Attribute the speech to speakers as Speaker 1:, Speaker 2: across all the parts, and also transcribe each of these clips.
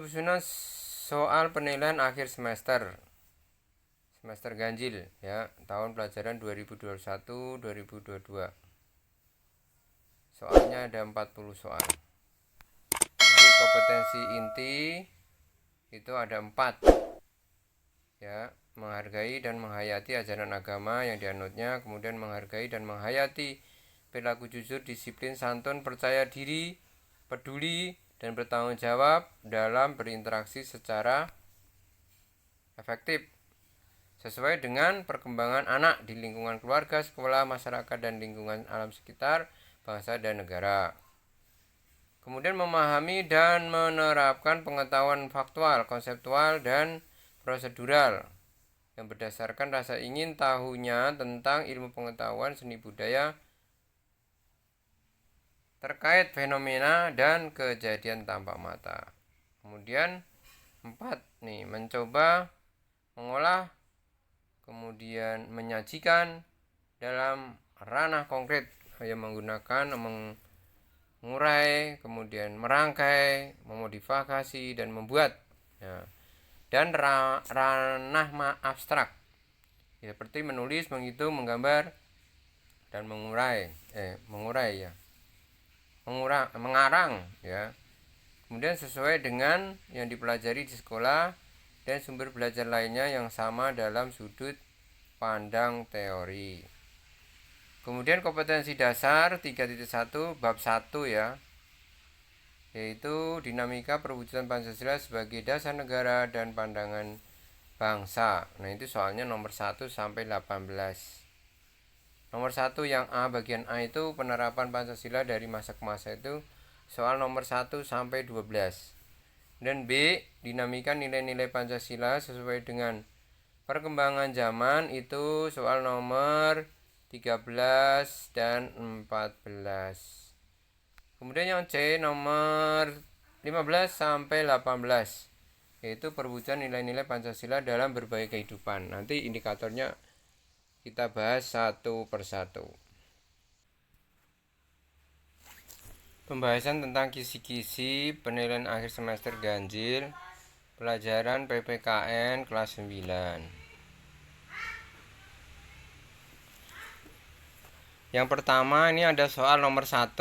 Speaker 1: penyusunan soal penilaian akhir semester ganjil ya, tahun pelajaran 2021-2022. Soalnya ada 40 soal. Jadi kompetensi inti itu ada 4 ya, menghargai dan menghayati ajaran agama yang dianutnya, kemudian menghargai dan menghayati perilaku jujur, disiplin, santun, percaya diri, peduli, dan bertanggung jawab dalam berinteraksi secara efektif sesuai dengan perkembangan anak di lingkungan keluarga, sekolah, masyarakat, dan lingkungan alam sekitar, bangsa, dan negara. Kemudian memahami dan menerapkan pengetahuan faktual, konseptual, dan prosedural yang berdasarkan rasa ingin tahunya tentang ilmu pengetahuan seni budaya terkait fenomena dan kejadian tampak mata. Kemudian 4 nih, mencoba mengolah kemudian menyajikan dalam ranah konkret yang menggunakan mengurai, kemudian merangkai, memodifikasi, dan membuat ya. Dan ranah abstrak seperti menulis, menghitung, menggambar, dan mengarang ya. Kemudian sesuai dengan yang dipelajari di sekolah dan sumber belajar lainnya yang sama dalam sudut pandang teori. Kemudian kompetensi dasar 3.1 bab 1 ya, yaitu dinamika perwujudan Pancasila sebagai dasar negara dan pandangan bangsa. Nah, itu soalnya nomor 1 sampai 18. Nomor 1 yang A, bagian A itu penerapan Pancasila dari masa ke masa, itu soal nomor 1 sampai 12. Dan B, dinamika nilai-nilai Pancasila sesuai dengan perkembangan zaman, itu soal nomor 13 dan 14. Kemudian yang C, nomor 15 sampai 18, yaitu perwujudan nilai-nilai Pancasila dalam berbagai kehidupan. Nanti indikatornya kita bahas satu persatu. Pembahasan tentang kisi-kisi penilaian akhir semester ganjil pelajaran PPKN kelas 9. Yang pertama ini ada soal nomor 1.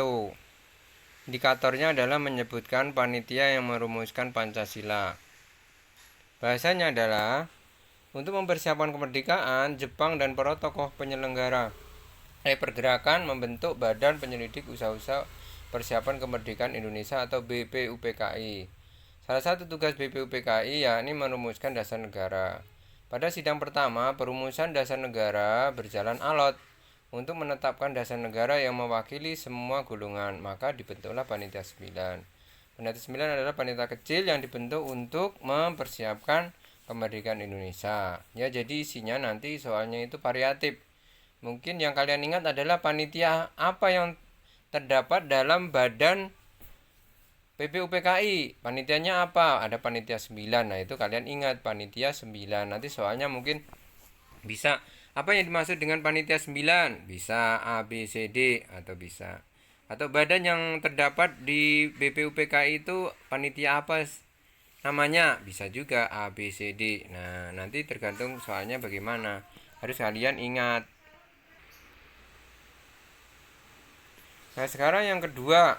Speaker 1: Indikatornya adalah menyebutkan panitia yang merumuskan Pancasila. Bahasanya adalah untuk mempersiapkan kemerdekaan, Jepang dan para tokoh penyelenggara pergerakan membentuk Badan Penyelidik Usaha-usaha Persiapan Kemerdekaan Indonesia atau BPUPKI. Salah satu tugas BPUPKI yakni merumuskan dasar negara. Pada sidang pertama, perumusan dasar negara berjalan alot untuk menetapkan dasar negara yang mewakili semua golongan, maka dibentuklah Panitia 9. Panitia 9 adalah panitia kecil yang dibentuk untuk mempersiapkan kemerdekaan Indonesia. Ya, jadi isinya nanti soalnya itu variatif. Mungkin yang kalian ingat adalah panitia apa yang terdapat dalam badan BPUPKI. Panitianya apa? Ada panitia 9. Nah, itu kalian ingat panitia 9. Nanti soalnya mungkin bisa apa yang dimaksud dengan panitia 9? Bisa A, B, C, D atau bisa. Atau badan yang terdapat di BPUPKI itu panitia apa namanya? Bisa juga A, B, C, D. Nah, nanti tergantung soalnya bagaimana. Harus kalian ingat. Nah, sekarang yang kedua,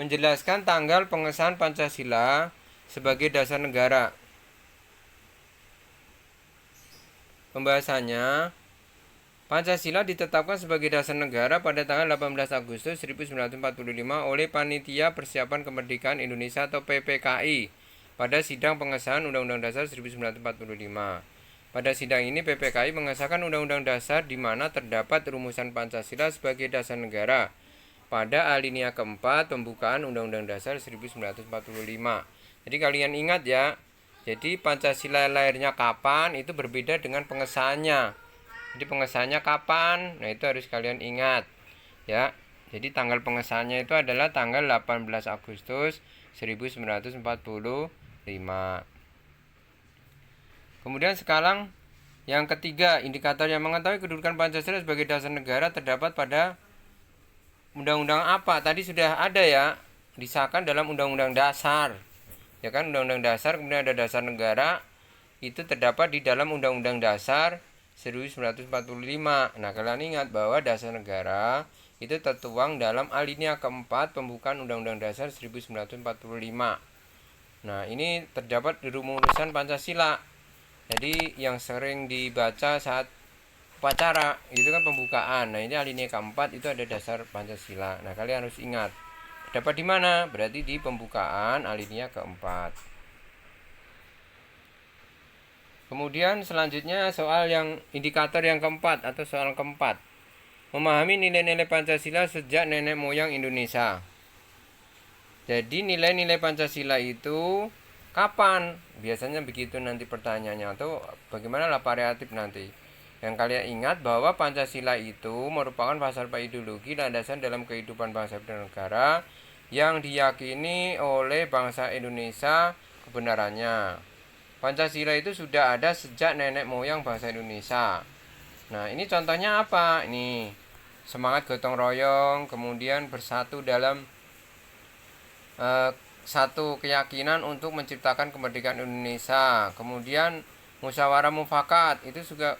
Speaker 1: menjelaskan tanggal pengesahan Pancasila sebagai dasar negara. Pembahasannya, Pancasila ditetapkan sebagai dasar negara pada tanggal 18 Agustus 1945 oleh Panitia Persiapan Kemerdekaan Indonesia atau PPKI pada sidang pengesahan Undang-Undang Dasar 1945. Pada sidang ini PPKI mengesahkan Undang-Undang Dasar di mana terdapat rumusan Pancasila sebagai dasar negara pada alinea keempat pembukaan Undang-Undang Dasar 1945. Jadi kalian ingat ya. Jadi Pancasila lahirnya kapan itu berbeda dengan pengesahannya. Jadi pengesahannya kapan? Nah, itu harus kalian ingat ya. Jadi tanggal pengesahannya itu adalah tanggal 18 Agustus 1945. Kemudian sekarang yang ketiga, indikator yang mengetahui kedudukan Pancasila sebagai dasar negara terdapat pada undang-undang apa? Tadi sudah ada ya, disahkan dalam Undang-Undang Dasar Ya kan, Undang-Undang Dasar, kemudian ada Dasar Negara, itu terdapat di dalam Undang-Undang Dasar 1945. Nah, kalian ingat bahwa Dasar Negara itu tertuang dalam alinea keempat pembukaan Undang-Undang Dasar 1945. Nah, ini terdapat di rumusan Pancasila. Jadi yang sering dibaca saat upacara itu kan pembukaan. Nah, ini alinea keempat itu ada dasar Pancasila. Nah, kalian harus ingat. Dapat di mana? Berarti di pembukaan alinea keempat. Kemudian selanjutnya soal yang indikator yang keempat atau soal keempat. Memahami nilai-nilai Pancasila sejak nenek moyang Indonesia. Jadi nilai-nilai Pancasila itu kapan? Biasanya begitu nanti pertanyaannya, atau bagaimana lah variatif nanti. Yang kalian ingat bahwa Pancasila itu merupakan falsafah ideologi landasan dalam kehidupan bangsa dan negara yang diyakini oleh bangsa Indonesia kebenarannya. Pancasila itu sudah ada sejak nenek moyang bangsa Indonesia. Nah, ini contohnya apa? Ini semangat gotong royong, kemudian bersatu dalam satu keyakinan untuk menciptakan kemerdekaan Indonesia. Kemudian musyawarah mufakat, itu juga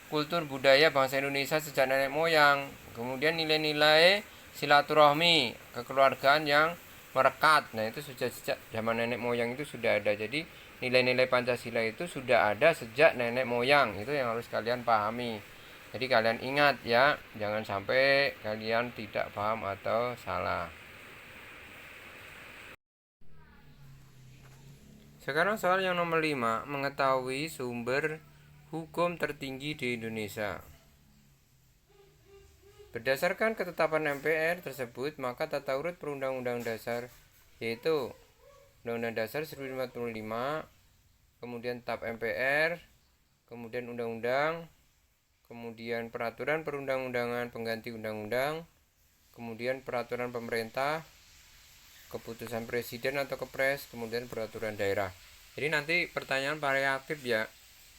Speaker 1: kultur budaya bangsa Indonesia sejak nenek moyang. Kemudian nilai-nilai silaturahmi, kekeluargaan yang merekat. Nah, itu sudah sejak zaman nenek moyang itu sudah ada. Jadi nilai-nilai Pancasila itu sudah ada sejak nenek moyang. Itu yang harus kalian pahami. Jadi kalian ingat ya, jangan sampai kalian tidak paham atau salah. Sekarang soal yang nomor 5, mengetahui sumber hukum tertinggi di Indonesia. Berdasarkan ketetapan MPR tersebut, maka tata urut perundang-undang dasar yaitu Undang-Undang Dasar 1945, kemudian TAP MPR, kemudian undang-undang, kemudian peraturan perundang-undangan pengganti undang-undang, kemudian peraturan pemerintah, keputusan presiden atau kepres, kemudian peraturan daerah. Jadi nanti pertanyaan variatif ya.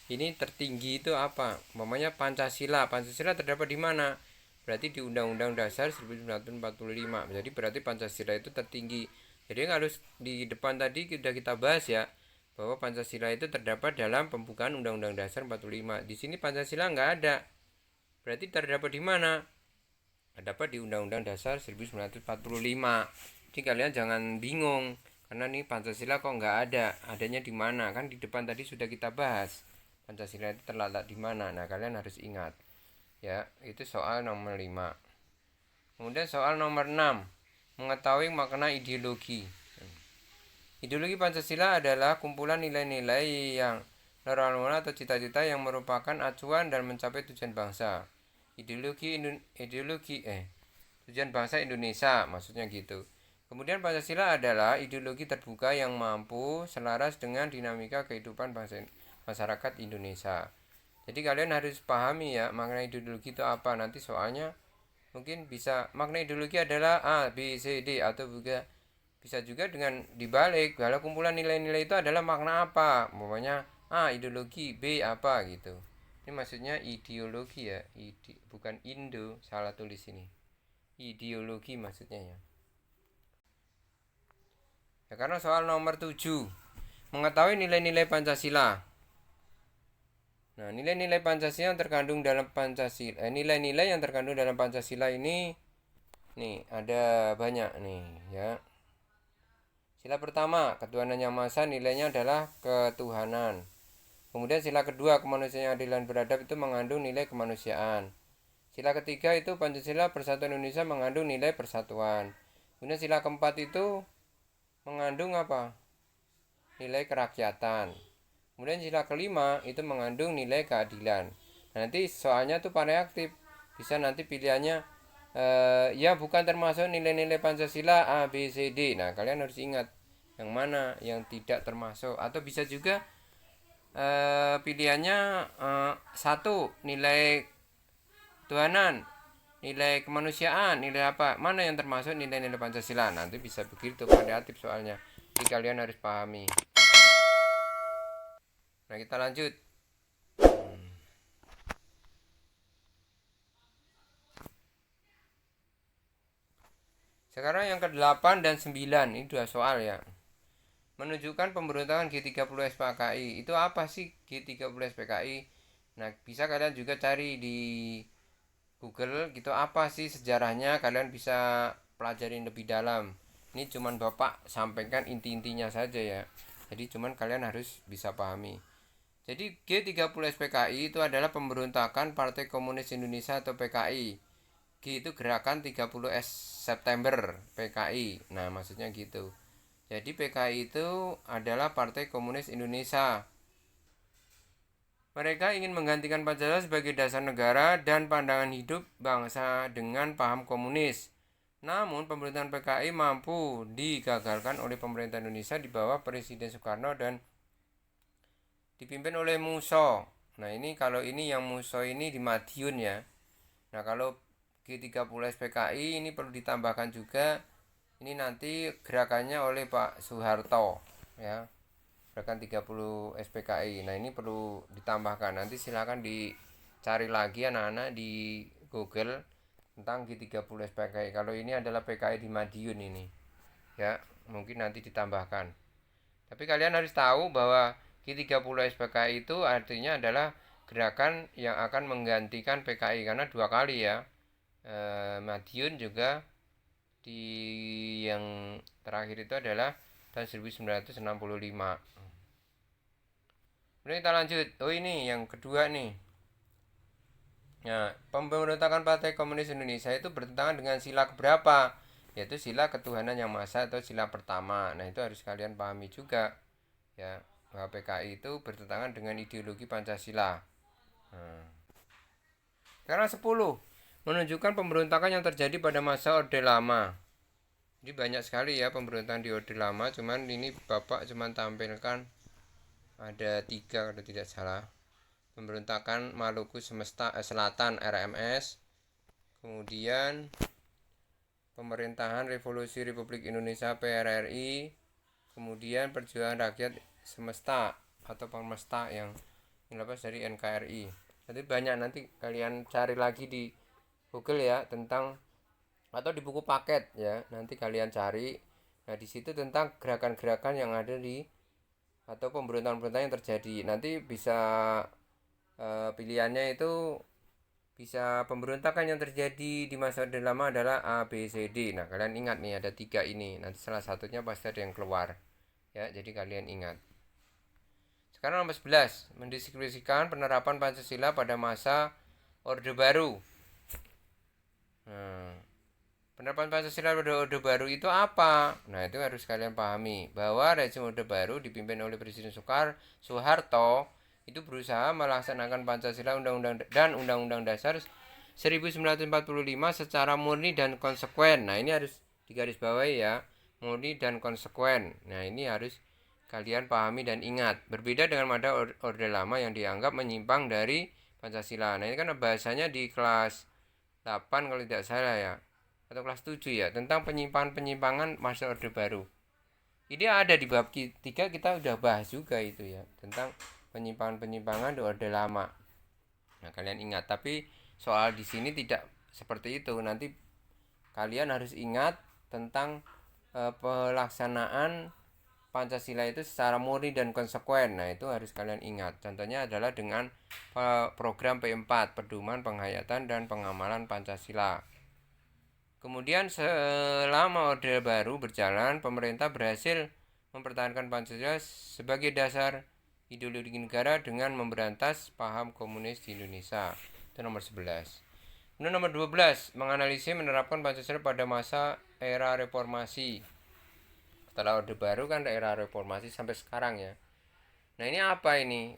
Speaker 1: Ini tertinggi itu apa? Umpamanya Pancasila. Pancasila terdapat di mana? Berarti di Undang-Undang Dasar 1945. Jadi berarti Pancasila itu tertinggi. Jadi harus di depan tadi sudah kita bahas ya, bahwa Pancasila itu terdapat dalam pembukaan Undang-Undang Dasar 45. Di sini Pancasila nggak ada. Berarti terdapat di mana? Terdapat di Undang-Undang Dasar 1945. Jadi kalian jangan bingung, karena nih Pancasila kok nggak ada, adanya di mana? Kan di depan tadi sudah kita bahas Pancasila itu terletak di mana. Nah, kalian harus ingat ya. Itu soal nomor 5. Kemudian soal nomor 6, mengetahui makna ideologi. Ideologi Pancasila adalah kumpulan nilai-nilai yang norma atau cita-cita yang merupakan acuan dan mencapai tujuan bangsa. Tujuan bangsa Indonesia, maksudnya gitu. Kemudian Pancasila adalah ideologi terbuka yang mampu selaras dengan dinamika kehidupan masyarakat Indonesia. Jadi kalian harus pahami ya, makna ideologi itu apa. Nanti soalnya mungkin bisa makna ideologi adalah A, B, C, D, atau juga bisa juga dengan dibalik, kalau kumpulan nilai-nilai itu adalah makna apa. Pokoknya A ideologi, B apa gitu. Ini maksudnya ideologi ya, bukan Indo, salah tulis ini. Ideologi maksudnya ya. Karena soal nomor 7, mengetahui nilai-nilai Pancasila. Nah, nilai-nilai Pancasila yang terkandung dalam nilai-nilai yang terkandung dalam Pancasila ini nih ada banyak nih ya. Sila pertama, ketuhanan yang maha esa, nilainya adalah ketuhanan. Kemudian sila kedua, kemanusiaan yang adil dan beradab, itu mengandung nilai kemanusiaan. Sila ketiga itu Pancasila Persatuan Indonesia mengandung nilai persatuan. Kemudian sila keempat itu mengandung apa? Nilai kerakyatan. Kemudian sila kelima itu mengandung nilai keadilan. Nah, nanti soalnya tuh variatif. Bisa nanti pilihannya ya bukan termasuk nilai-nilai Pancasila A, B, C, D. Nah, kalian harus ingat yang mana yang tidak termasuk. Atau bisa juga pilihannya satu, nilai tuhanan, nilai kemanusiaan, nilai apa, mana yang termasuk nilai-nilai Pancasila. Nanti bisa begitu variatif soalnya. Jadi kalian harus pahami. Nah, kita lanjut. Sekarang yang ke-8 dan 9, ini dua soal ya. menunjukkan pemberontakan G30 SPKI. Itu apa sih G30 SPKI? Nah, bisa kalian juga cari di Google gitu, apa sih sejarahnya, kalian bisa pelajarin lebih dalam. Ini cuman Bapak sampaikan inti-intinya saja ya. Jadi cuman kalian harus bisa pahami. Jadi G30 SPKI itu adalah pemberontakan Partai Komunis Indonesia atau PKI. G itu gerakan 30 September PKI. Nah, maksudnya gitu. Jadi PKI itu adalah Partai Komunis Indonesia. Mereka ingin menggantikan Pancasila sebagai dasar negara dan pandangan hidup bangsa dengan paham komunis. Namun, pemerintahan PKI mampu digagalkan oleh pemerintah Indonesia di bawah Presiden Soekarno dan dipimpin oleh Muso. Nah, ini kalau ini yang Muso ini di Madiun ya. Nah, kalau G30 SPKI ini perlu ditambahkan juga, ini nanti gerakannya oleh Pak Soeharto ya. Gerakan 30 SPKI. Nah, ini perlu ditambahkan. Nanti silakan dicari lagi anak-anak di Google tentang G30 SPKI. Kalau ini adalah PKI di Madiun ini. Ya, mungkin nanti ditambahkan. Tapi kalian harus tahu bahwa G30 SPKI itu artinya adalah gerakan yang akan menggantikan PKI karena dua kali ya. Madiun juga di yang terakhir itu adalah tahun 1965. Kemudian kita lanjut. Oh, ini yang kedua nih. Nah, pemberontakan Partai Komunis Indonesia itu bertentangan dengan sila keberapa? Yaitu sila ketuhanan yang maha esa atau sila pertama. Nah, itu harus kalian pahami juga. Ya, bahwa PKI itu bertentangan dengan ideologi Pancasila. Nah, sekarang 10. Menunjukkan pemberontakan yang terjadi pada masa Orde Lama. Jadi banyak sekali ya pemberontakan di Orde Lama. Cuman ini Bapak cuman tampilkan ada 3 kalau tidak salah. Pemberontakan Maluku Selatan RMS, kemudian pemerintahan Revolusi Republik Indonesia PRRI, kemudian perjuangan rakyat semesta atau Pemesta yang dilepas dari NKRI. Jadi banyak, nanti kalian cari lagi di Google ya tentang, atau di buku paket ya, nanti kalian cari. Nah, di situ tentang gerakan-gerakan yang ada di atau pemberontakan-pemberontakan yang terjadi. Nanti bisa pilihannya itu bisa pemberontakan yang terjadi di masa Orde Lama adalah A, B, C, D. Nah, kalian ingat nih ada 3 ini. Nanti salah satunya pasti ada yang keluar. Ya, jadi kalian ingat. Sekarang nomor 11, mendiskusikan penerapan Pancasila pada masa Orde Baru. Nah, penerapan Pancasila pada Orde Baru itu apa? Nah, itu harus kalian pahami bahwa rezim Orde Baru dipimpin oleh Presiden Soeharto itu berusaha melaksanakan Pancasila dan Undang-Undang Dasar 1945 secara murni dan konsekuen. Nah, ini harus digarisbawahi ya, murni dan konsekuen. Nah, ini harus kalian pahami dan ingat. Berbeda dengan masa Orde Lama yang dianggap menyimpang dari Pancasila. Nah, ini kan bahasanya di kelas 8 kalau tidak salah ya, atau kelas 7 ya, tentang penyimpangan masa Orde Baru. Ini ada di bab 3, kita udah bahas juga itu ya, tentang penyimpangan di Orde Lama. Nah, kalian ingat, tapi soal di sini tidak seperti itu. Nanti kalian harus ingat tentang pelaksanaan Pancasila itu secara murni dan konsekuen. Nah, itu harus kalian ingat. Contohnya adalah dengan program P4, Pedoman Penghayatan dan Pengamalan Pancasila. Kemudian selama Orde Baru berjalan, pemerintah berhasil mempertahankan Pancasila sebagai dasar ideologi negara dengan memberantas paham komunis di Indonesia. Itu nomor 11. Kemudian nomor 12, menganalisis menerapkan Pancasila pada masa era reformasi. Setelah Orde Baru kan era reformasi sampai sekarang ya. Nah, ini apa ini?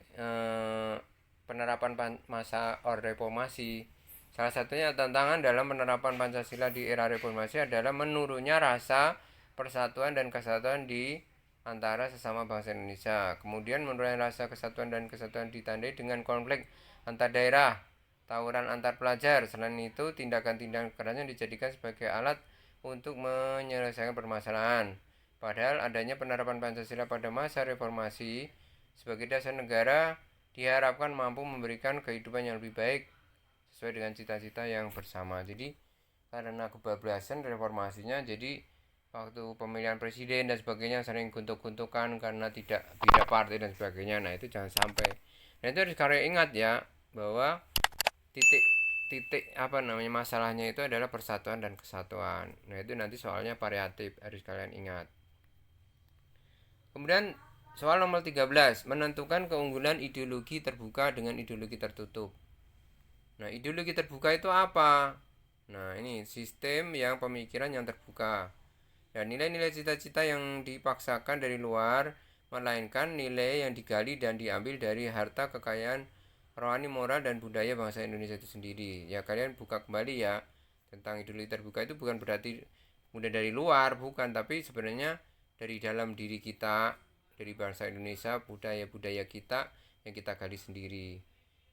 Speaker 1: Penerapan masa Orde Reformasi. Salah satunya tantangan dalam penerapan Pancasila di era reformasi adalah menurunnya rasa persatuan dan kesatuan di antara sesama bangsa Indonesia. Kemudian menurunnya rasa kesatuan dan kesatuan ditandai dengan konflik antar daerah, tawuran antar pelajar. Selain itu, tindakan-tindakan kekerasan dijadikan sebagai alat untuk menyelesaikan permasalahan. Padahal adanya penerapan Pancasila pada masa reformasi sebagai dasar negara diharapkan mampu memberikan kehidupan yang lebih baik sesuai dengan cita-cita yang bersama. Jadi karena kebablasan reformasinya, jadi waktu pemilihan presiden dan sebagainya sering guntuk-guntukan karena tidak beda partai dan sebagainya. Nah itu jangan sampai. Nah itu harus kalian ingat ya, bahwa titik titik apa namanya masalahnya itu adalah persatuan dan kesatuan. Nah itu nanti soalnya variatif, harus kalian ingat. Kemudian soal nomor 13, menentukan keunggulan ideologi terbuka dengan ideologi tertutup. Nah ideologi terbuka itu apa? Nah ini sistem yang pemikiran yang terbuka dan nilai-nilai cita-cita yang dipaksakan dari luar, melainkan nilai yang digali dan diambil dari harta kekayaan rohani, moral, dan budaya bangsa Indonesia itu sendiri. Ya kalian buka kembali ya, tentang ideologi terbuka itu bukan berarti mudah dari luar, bukan, tapi sebenarnya dari dalam diri kita, dari bangsa Indonesia, budaya-budaya kita yang kita gali sendiri.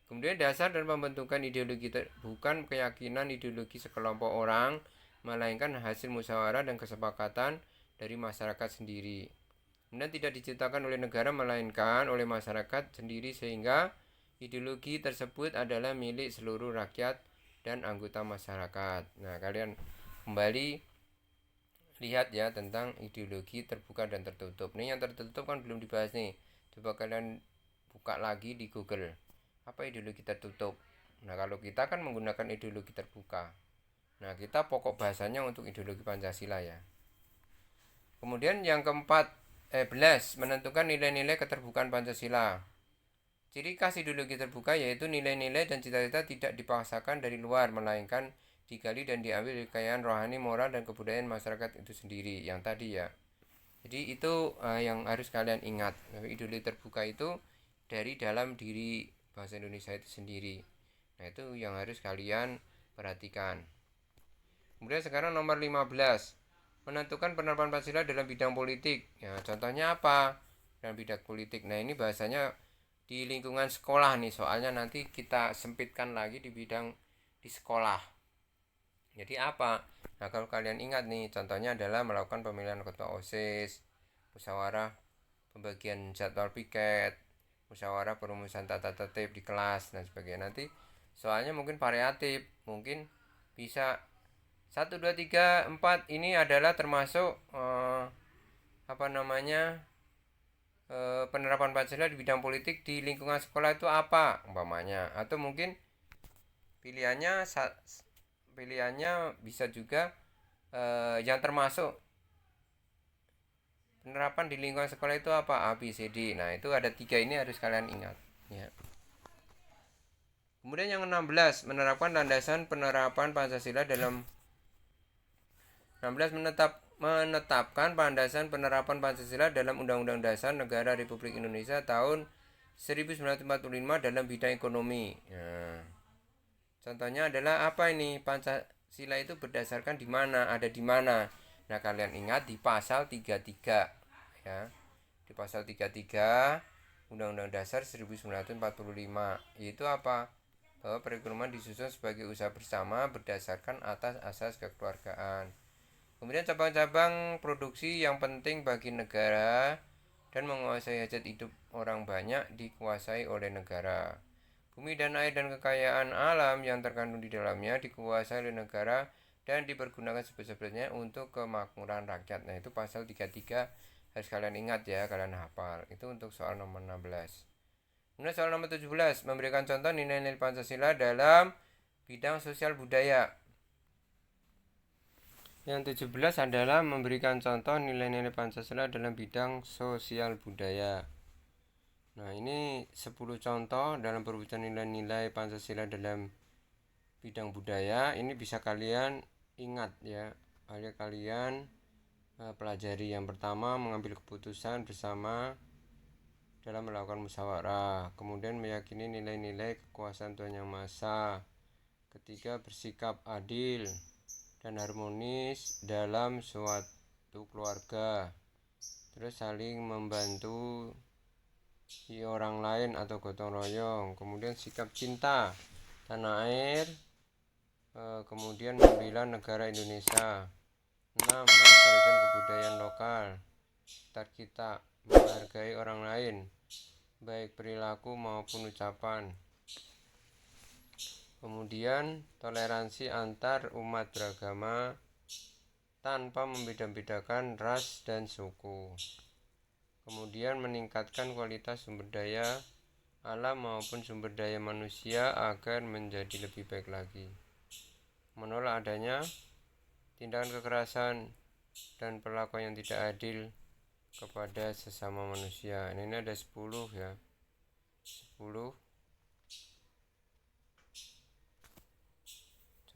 Speaker 1: Kemudian dasar dan pembentukan ideologi bukan keyakinan ideologi sekelompok orang, melainkan hasil musyawarah dan kesepakatan dari masyarakat sendiri. Kemudian tidak diciptakan oleh negara, melainkan oleh masyarakat sendiri, sehingga ideologi tersebut adalah milik seluruh rakyat dan anggota masyarakat. Nah, kalian kembali lihat ya tentang ideologi terbuka dan tertutup. Nih yang tertutup kan belum dibahas nih. Coba kalian buka lagi di Google. Apa ideologi tertutup? Nah, kalau kita kan menggunakan ideologi terbuka. Nah, kita pokok bahasanya untuk ideologi Pancasila ya. Kemudian yang keempat, 11, menentukan nilai-nilai keterbukaan Pancasila. Ciri khas ideologi terbuka yaitu nilai-nilai dan cita-cita tidak dipaksakan dari luar, melainkan digali dan diambil dari kekayaan rohani, moral, dan kebudayaan masyarakat itu sendiri. Yang tadi ya. Jadi itu yang harus kalian ingat. Ideologi terbuka itu dari dalam diri bahasa Indonesia itu sendiri. Nah itu yang harus kalian perhatikan. Kemudian sekarang nomor 15, menentukan penerapan Pancasila dalam bidang politik. Ya, contohnya apa dalam bidang politik? Nah ini bahasanya di lingkungan sekolah nih, soalnya nanti kita sempitkan lagi di bidang di sekolah. Jadi apa? Nah kalau kalian ingat nih, contohnya adalah melakukan pemilihan ketua OSIS, musyawarah pembagian jadwal piket, musyawarah perumusan tata tertib di kelas dan sebagainya. Nanti soalnya mungkin variatif, mungkin bisa 1, 2, 3, 4 ini adalah termasuk penerapan Pancasila di bidang politik di lingkungan sekolah itu apa umpamanya, atau mungkin pilihannya bisa juga yang termasuk penerapan di lingkungan sekolah itu apa, A, B, C, D. Nah itu ada 3 ini harus kalian ingat ya. Kemudian yang 16, menerapkan landasan penerapan Pancasila dalam 16, menetapkan landasan penerapan Pancasila dalam Undang-Undang Dasar Negara Republik Indonesia tahun 1945 dalam bidang ekonomi. Nah, contohnya adalah apa ini? Pancasila itu berdasarkan di mana? Ada di mana? Nah, kalian ingat di pasal 33 ya. Di pasal 33 Undang-Undang Dasar 1945, yaitu apa? Bahwa perekonomian disusun sebagai usaha bersama berdasarkan atas asas kekeluargaan. Kemudian cabang-cabang produksi yang penting bagi negara dan menguasai hajat hidup orang banyak dikuasai oleh negara. Bumi dan air dan kekayaan alam yang terkandung di dalamnya dikuasai oleh negara dan dipergunakan sebesar-besarnya untuk kemakmuran rakyat. Nah itu pasal 33 harus kalian ingat ya, kalian hafal. Itu untuk soal nomor 16. Kemudian soal nomor 17, memberikan contoh nilai-nilai Pancasila dalam bidang sosial budaya. Yang 17 adalah memberikan contoh nilai-nilai Pancasila dalam bidang sosial budaya. Nah ini 10 contoh dalam perwujudan nilai-nilai Pancasila dalam bidang budaya. Ini bisa kalian ingat ya, kalian pelajari. Yang pertama, mengambil keputusan bersama dalam melakukan musyawarah. Kemudian meyakini nilai-nilai kekuasaan Tuhan Yang Maha Esa. Ketiga, bersikap adil dan harmonis dalam suatu keluarga. Terus saling membantu orang lain atau gotong royong. Kemudian sikap cinta tanah air, kemudian membela negara Indonesia. 6, melestarikan kebudayaan lokal sekitar kita, menghargai orang lain baik perilaku maupun ucapan. Kemudian toleransi antar umat beragama, tanpa membeda-bedakan ras dan suku. Kemudian meningkatkan kualitas sumber daya alam maupun sumber daya manusia agar menjadi lebih baik lagi. Menolak adanya tindakan kekerasan dan perlakuan yang tidak adil kepada sesama manusia. Ini ada 10 ya. 10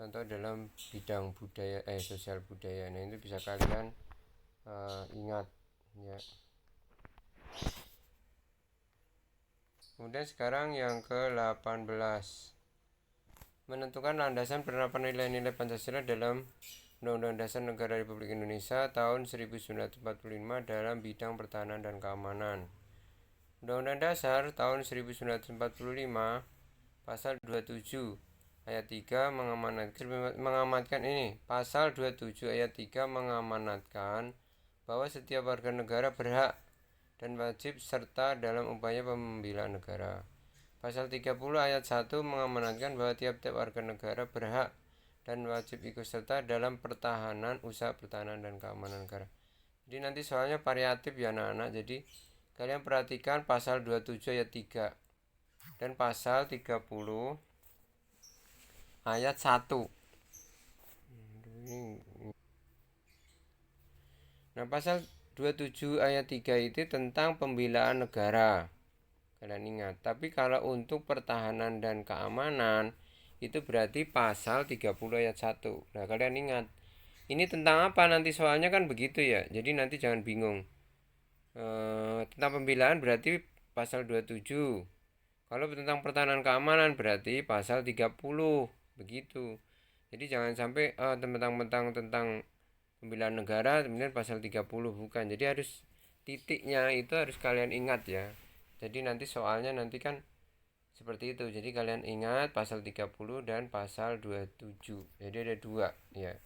Speaker 1: contoh dalam bidang budaya sosial budaya. Nah, itu bisa kalian ingat ya. Kemudian sekarang yang ke-18, menentukan landasan penerapan nilai-nilai Pancasila dalam Undang-Undang Dasar Negara Republik Indonesia tahun 1945 dalam bidang pertahanan dan keamanan. Undang-Undang Dasar tahun 1945 pasal 27 ayat 3 mengamanatkan ini. Pasal 27 ayat 3 mengamanatkan bahwa setiap warga negara berhak dan wajib serta dalam upaya pembelaan negara. Pasal 30 ayat 1 mengamanatkan bahwa tiap-tiap warga negara berhak dan wajib ikut serta dalam pertahanan, usaha pertahanan dan keamanan negara. Jadi nanti soalnya variatif ya anak-anak. Jadi kalian perhatikan pasal 27 ayat 3 dan pasal 30 ayat 1. Nah, pasal 27 ayat 3 itu tentang pembelaan negara. Kalian ingat. Tapi kalau untuk pertahanan dan keamanan itu berarti pasal 30 ayat 1. Nah, kalian ingat. Ini tentang apa nanti soalnya kan begitu ya. Jadi nanti jangan bingung. Tentang pembelaan berarti pasal 27. Kalau tentang pertahanan keamanan berarti pasal 30. Begitu. Jadi jangan sampai tentang pembelaan negara kemudian pasal 30, bukan. Jadi harus titiknya itu harus kalian ingat ya. Jadi nanti soalnya nanti kan seperti itu. Jadi kalian ingat pasal 30 dan pasal 27. Jadi ada 2 ya.